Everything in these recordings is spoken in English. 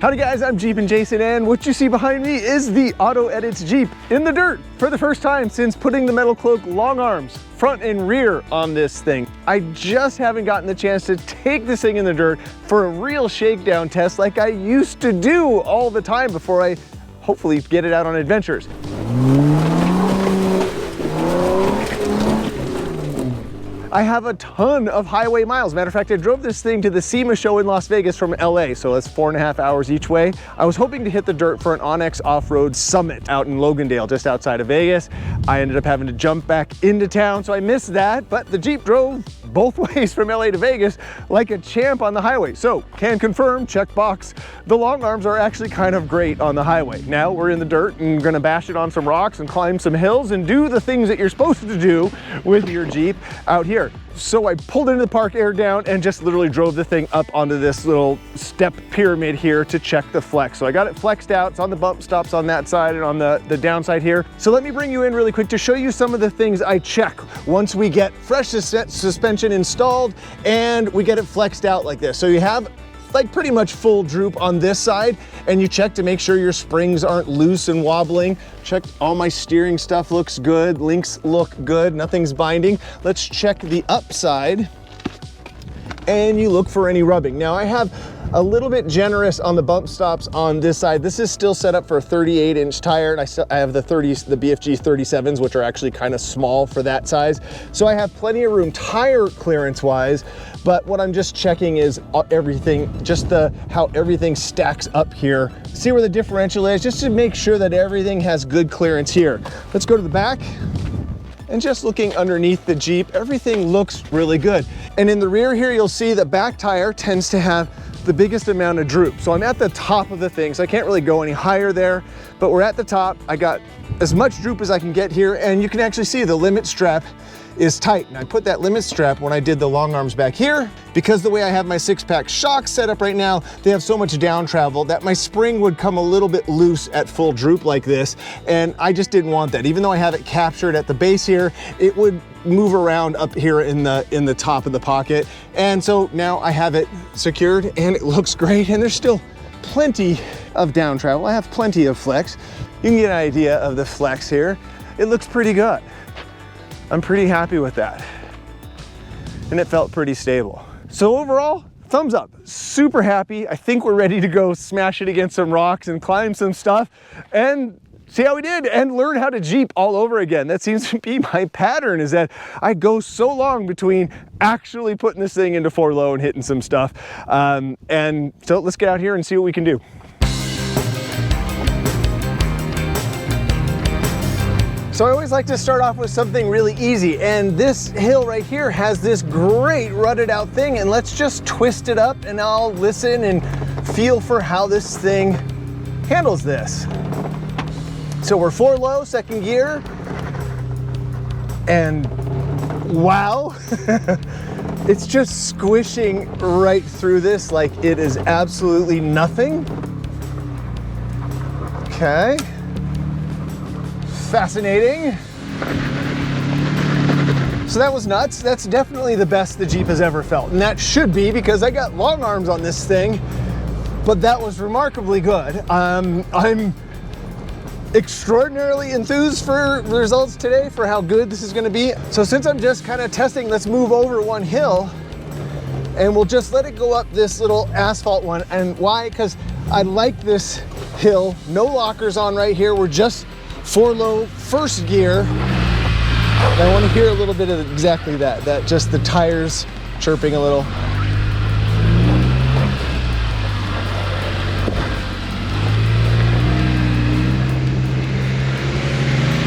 Howdy guys, I'm Jeep and Jason, and what you see behind me is the AutoEdits Jeep in the dirt for the first time since putting the MetalCloak long arms front and rear on this thing. I just haven't gotten the chance to take this thing in the dirt for a real shakedown test like I used to do all the time before I hopefully get it out on adventures. I have a ton of highway miles. Matter of fact, I drove this thing to the SEMA show in Las Vegas from LA, so that's 4.5 hours each way. I was hoping to hit the dirt for an Onyx off-road summit out in Logandale, just outside of Vegas. I ended up having to jump back into town, so I missed that, but the Jeep drove both ways from LA to Vegas like a champ on the highway. So, can confirm, check box, the long arms are actually kind of great on the highway. Now we're in the dirt and gonna bash it on some rocks and climb some hills and do the things that you're supposed to do with your Jeep out here. So I pulled into the park, aired down, and just literally drove the thing up onto this little step pyramid here to check the flex. So I got it flexed out. It's on the bump stops on that side and on the downside here. So let me bring you in really quick to show you some of the things I check once we get fresh suspension installed and we get it flexed out like this. So you have like pretty much full droop on this side, and you check to make sure your springs aren't loose and wobbling. Check all my steering stuff looks good, links look good, nothing's binding. Let's check the upside, and you look for any rubbing. Now I have a little bit generous on the bump stops on this side. This is still set up for a 38-inch tire, and I have the BFG 37s, which are actually kind of small for that size. So I have plenty of room tire clearance wise, but what I'm just checking is everything, just how everything stacks up here. See where the differential is, just to make sure that everything has good clearance here. Let's go to the back. And just looking underneath the Jeep, everything looks really good. And in the rear here, you'll see the back tire tends to have the biggest amount of droop. So I'm at the top of the thing, so I can't really go any higher there, but we're at the top. I got as much droop as I can get here, and you can actually see the limit strap is tight. And I put that limit strap when I did the long arms back here, because the way I have my 6-pack shocks set up right now, they have so much down travel that my spring would come a little bit loose at full droop like this, and I just didn't want that. Even though I have it captured at the base here, it would move around up here in the top of the pocket. And so now I have it secured and it looks great, and there's still plenty of down travel. I have plenty of flex. You can get an idea of the flex here. It looks pretty good. I'm pretty happy with that. And it felt pretty stable. So overall, thumbs up, super happy. I think we're ready to go smash it against some rocks and climb some stuff and see how we did and learn how to Jeep all over again. That seems to be my pattern, is that I go so long between actually putting this thing into 4-low and hitting some stuff. And so let's get out here and see what we can do. So I always like to start off with something really easy, and this hill right here has this great rutted out thing, and let's just twist it up and I'll listen and feel for how this thing handles this. So we're 4-low, second gear, and wow, it's just squishing right through this like it is absolutely nothing. Okay. Fascinating. So that was nuts. That's definitely the best the Jeep has ever felt. And that should be, because I got long arms on this thing, but that was remarkably good. I'm extraordinarily enthused for the results today, for how good this is gonna be. So since I'm just kind of testing, let's move over one hill and we'll just let it go up this little asphalt one. And why? Because I like this hill. No lockers on right here. We're just 4-low first gear. And I want to hear a little bit of exactly that just the tires chirping a little.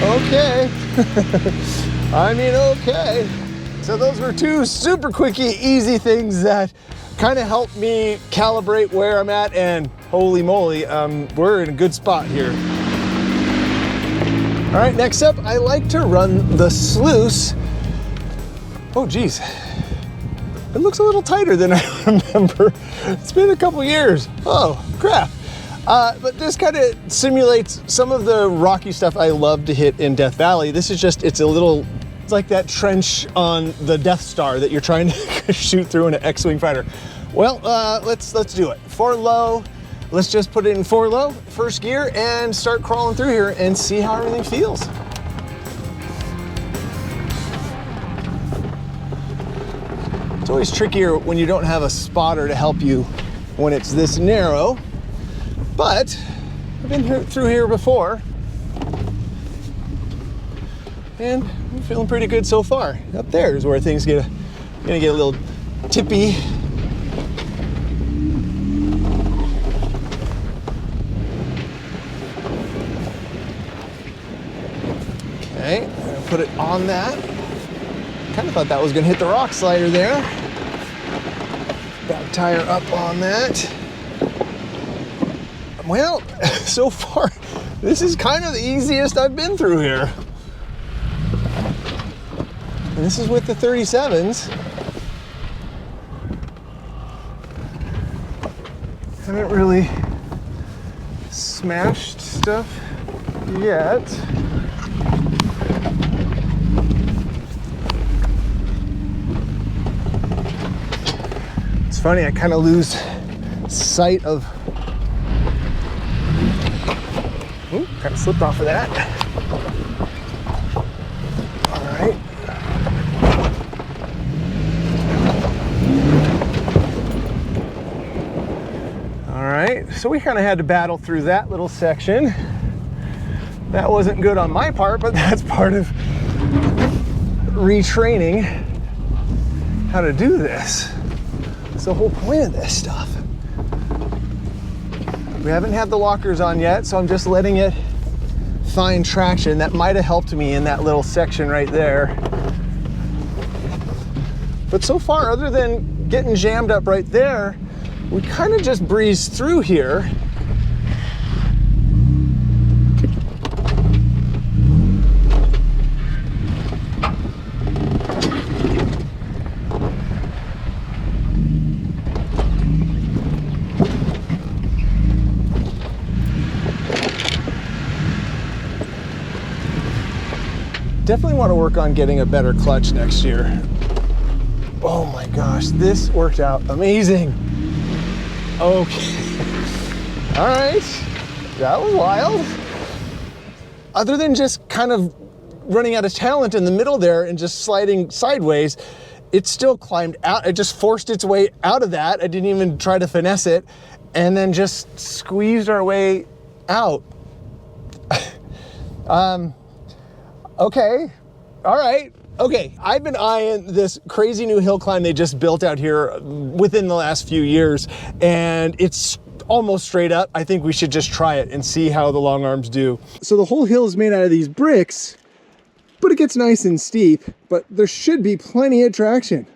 Okay. I mean, okay. So those were two super quickie, easy things that kind of helped me calibrate where I'm at, and holy moly, we're in a good spot here. All right, next up, I like to run the Sluice. Oh geez, it looks a little tighter than I remember. It's been a couple years. Oh crap. But this kind of simulates some of the rocky stuff I love to hit in Death Valley. This is just, it's like that trench on the Death Star that you're trying to shoot through in an X-Wing fighter. Well, let's do it. 4-low, let's just put it in 4 low, first gear, and start crawling through here and see how everything feels. It's always trickier when you don't have a spotter to help you when it's this narrow, but I've been through here before, and I'm feeling pretty good so far. Up there is where things gonna get a little tippy. Okay, I'm gonna put it on that. Kind of thought that was gonna hit the rock slider there. Back tire up on that. Well, so far, this is kind of the easiest I've been through here. And this is with the 37s. Haven't really smashed stuff yet. It's funny, I kind of lose sight of. Ooh, kind of slipped off of that. All right. All right, so we kind of had to battle through that little section. That wasn't good on my part, but that's part of retraining how to do this. That's the whole point of this stuff. We haven't had the lockers on yet, so I'm just letting it find traction. That might have helped me in that little section right there. But so far, other than getting jammed up right there, we kind of just breezed through here. Definitely want to work on getting a better clutch next year. Oh my gosh, this worked out amazing. Okay. All right, that was wild. Other than just kind of running out of talent in the middle there and just sliding sideways, it still climbed out. It just forced its way out of that. I didn't even try to finesse it, and then just squeezed our way out. Okay, all right. Okay, I've been eyeing this crazy new hill climb they just built out here within the last few years, and it's almost straight up. I think we should just try it and see how the long arms do. So the whole hill is made out of these bricks, but it gets nice and steep, but there should be plenty of traction.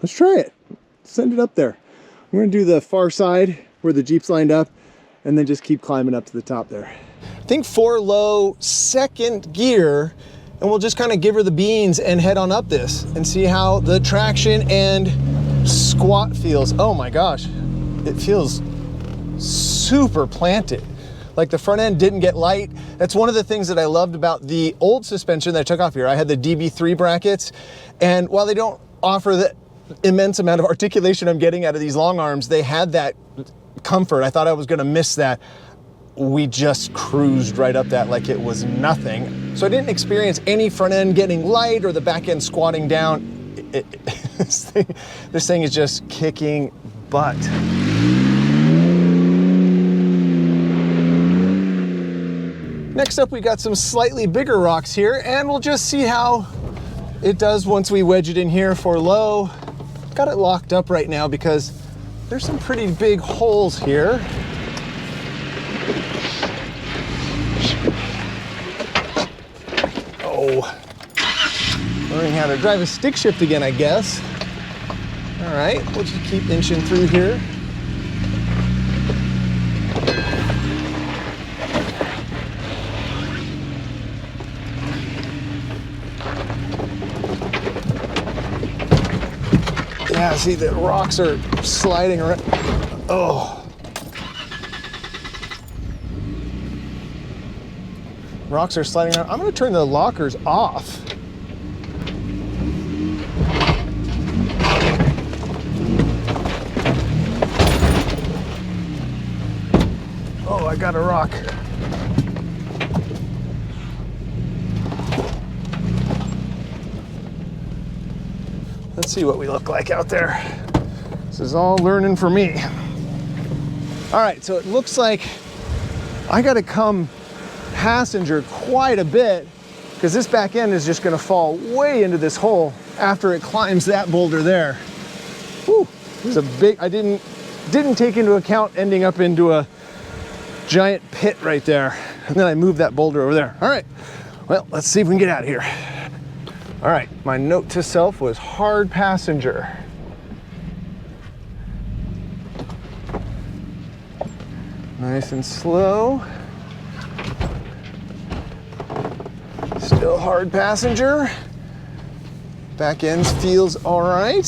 Let's try it. Send it up there. We're gonna do the far side where the Jeep's lined up, and then just keep climbing up to the top there. I think 4 low, second gear, and we'll just kind of give her the beans and head on up this and see how the traction and squat feels. Oh my gosh, it feels super planted. Like the front end didn't get light. That's one of the things that I loved about the old suspension that I took off here. I had the DB3 brackets, and while they don't offer the immense amount of articulation I'm getting out of these long arms, they had that comfort. I thought I was gonna miss that. We just cruised right up that like it was nothing. So I didn't experience any front end getting light or the back end squatting down. This thing is just kicking butt. Next up, we got some slightly bigger rocks here, and we'll just see how it does once we wedge it in here for low. Got it locked up right now because there's some pretty big holes here. Learning how to drive a stick shift again, I guess. All right, we'll just keep inching through here. Yeah, see, the rocks are sliding around. Oh. Rocks are sliding around. I'm gonna turn the lockers off. got a rock. Let's see what we look like out there. This is all learning for me. All right, so it looks like I gotta come passenger quite a bit because this back end is just gonna fall way into this hole after it climbs that boulder there. Whew, this is a big, I didn't take into account ending up into a giant pit right there. And then I moved that boulder over there. All right, well, let's see if we can get out of here. All right, my note to self was hard passenger. Nice and slow. Still hard passenger. Back end feels all right.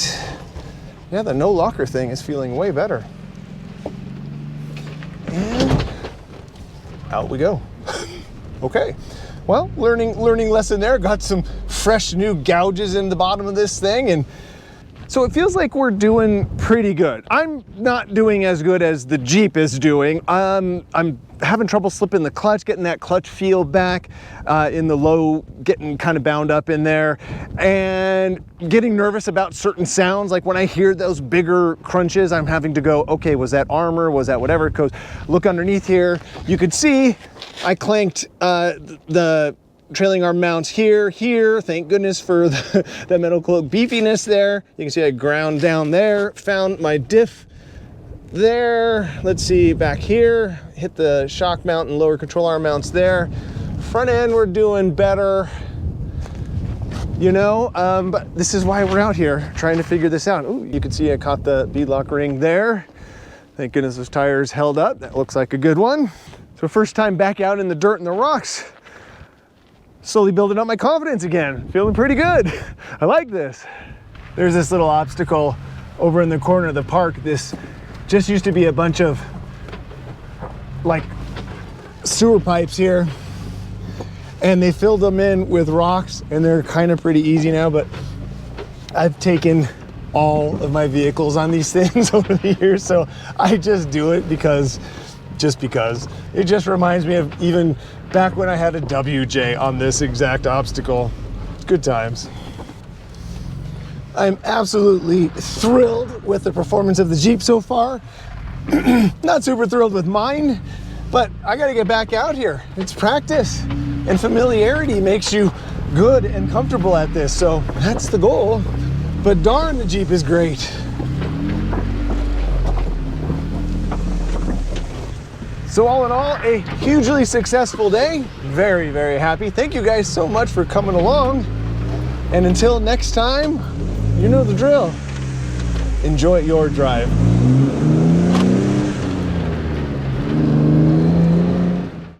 Yeah, the no locker thing is feeling way better. And out we go. Okay. Well, learning lesson there. Got some fresh new gouges in the bottom of this thing, and so it feels like we're doing pretty good. I'm not doing as good as the Jeep is doing. I'm having trouble slipping the clutch, getting that clutch feel back in the low, getting kind of bound up in there, and getting nervous about certain sounds. Like when I hear those bigger crunches, I'm having to go, okay, was that armor? Was that whatever? Because look underneath here, you could see I clanked the trailing arm mounts here. Thank goodness for the MetalCloak beefiness there. You can see I ground down there, found my diff there. Let's see, back here, hit the shock mount and lower control arm mounts there. Front end, we're doing better, you know, but this is why we're out here trying to figure this out. Ooh, you can see I caught the beadlock ring there. Thank goodness those tires held up. That looks like a good one. So first time back out in the dirt and the rocks. Slowly building up my confidence again. Feeling pretty good. I like this. There's this little obstacle over in the corner of the park. This just used to be a bunch of like sewer pipes here, and they filled them in with rocks, and they're kind of pretty easy now, but I've taken all of my vehicles on these things over the years, so I just do it just because. It just reminds me of even back when I had a WJ on this exact obstacle. Good times. I'm absolutely thrilled with the performance of the Jeep so far. Not super thrilled with mine, but I gotta get back out here. It's practice, and familiarity makes you good and comfortable at this, so that's the goal. But darn, the Jeep is great. So all in all, a hugely successful day. Very, very happy. Thank you guys so much for coming along. And until next time, you know the drill. Enjoy your drive.